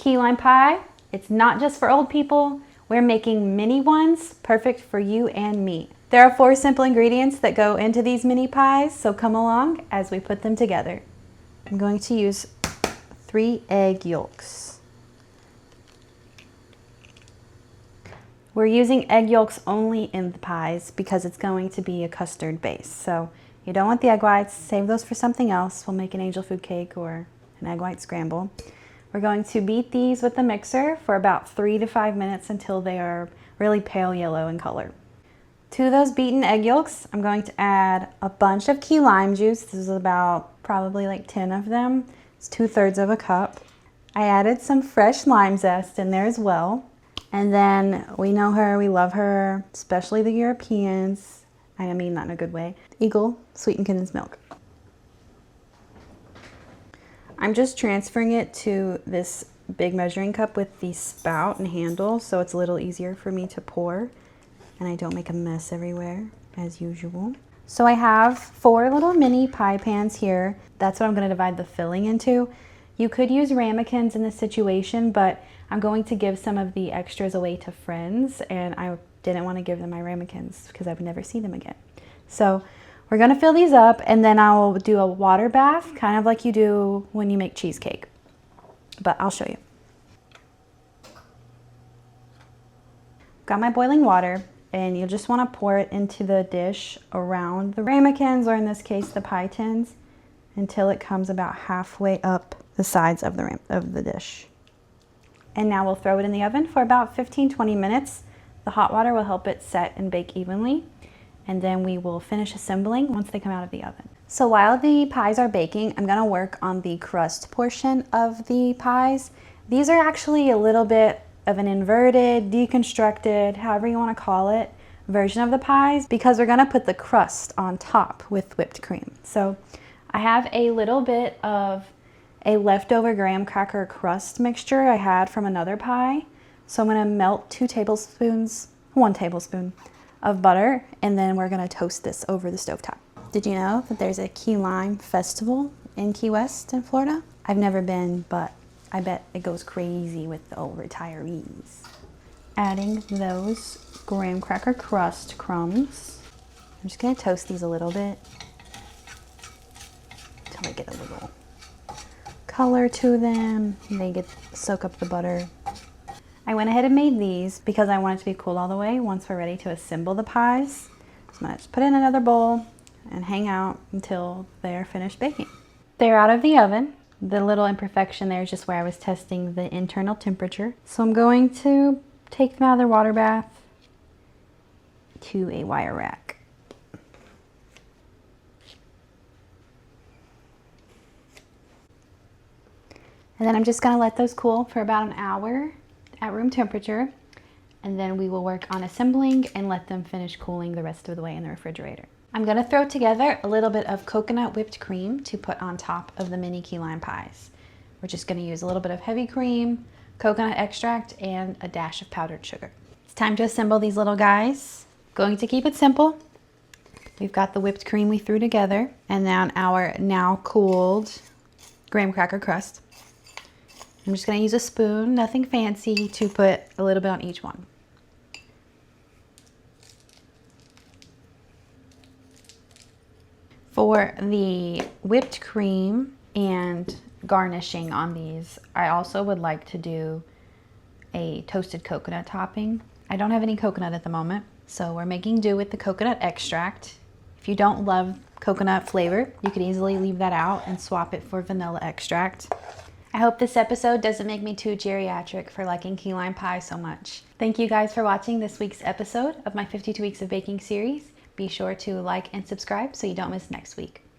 key lime pie. It's not just for old people. We're making mini ones, perfect for you and me. There are 4 simple ingredients that go into these mini pies, so come along as we put them together. I'm going to use 3 egg yolks. We're using egg yolks only in the pies because it's going to be a custard base. So you don't want the egg whites, save those for something else. We'll make an angel food cake or an egg white scramble. We're going to beat these with the mixer for about 3 to 5 minutes until they are really pale yellow in color. To those beaten egg yolks, I'm going to add a bunch of key lime juice. This is about probably like 10 of them. It's 2/3 of a cup. I added some fresh lime zest in there as well. And then we know her, we love her, especially the Europeans. I mean, not in a good way. Eagle sweetened condensed milk. I'm just transferring it to this big measuring cup with the spout and handle so it's a little easier for me to pour and I don't make a mess everywhere as usual. So I have 4 little mini pie pans here. That's what I'm going to divide the filling into. You could use ramekins in this situation, but I'm going to give some of the extras away to friends and I didn't want to give them my ramekins because I would never see them again. So we're going to fill these up and then I'll do a water bath, kind of like you do when you make cheesecake. But I'll show you. Got my boiling water and you'll just want to pour it into the dish around the ramekins, or in this case the pie tins, until it comes about halfway up the sides of the dish. And now we'll throw it in the oven for about 15-20 minutes. The hot water will help it set and bake evenly. And then we will finish assembling once they come out of the oven. So while the pies are baking, I'm gonna work on the crust portion of the pies. These are actually a little bit of an inverted, deconstructed, however you wanna call it, version of the pies because we're gonna put the crust on top with whipped cream. So I have a little bit of a leftover graham cracker crust mixture I had from another pie. So I'm gonna melt 1 tablespoon of butter, and then we're gonna toast this over the stovetop. Did you know that there's a key lime festival in Key West in Florida? I've never been, but I bet it goes crazy with the old retirees. Adding those graham cracker crust crumbs. I'm just gonna toast these a little bit until they get a little color to them and they soak up the butter. I went ahead and made these because I want it to be cool all the way once we're ready to assemble the pies. So I'm gonna just put it in another bowl and hang out until they're finished baking. They're out of the oven. The little imperfection there is just where I was testing the internal temperature. So I'm going to take them out of their water bath to a wire rack. And then I'm just gonna let those cool for about an hour at room temperature, and then we will work on assembling and let them finish cooling the rest of the way in the refrigerator. I'm gonna throw together a little bit of coconut whipped cream to put on top of the mini key lime pies. We're just gonna use a little bit of heavy cream, coconut extract, and a dash of powdered sugar. It's time to assemble these little guys. Going to keep it simple. We've got the whipped cream we threw together, and then our now cooled graham cracker crust. I'm just gonna use a spoon, nothing fancy, to put a little bit on each one. For the whipped cream and garnishing on these, I also would like to do a toasted coconut topping. I don't have any coconut at the moment, so we're making do with the coconut extract. If you don't love coconut flavor, you could easily leave that out and swap it for vanilla extract. I hope this episode doesn't make me too geriatric for liking key lime pie so much. Thank you guys for watching this week's episode of my 52 Weeks of Baking series. Be sure to like and subscribe so you don't miss next week.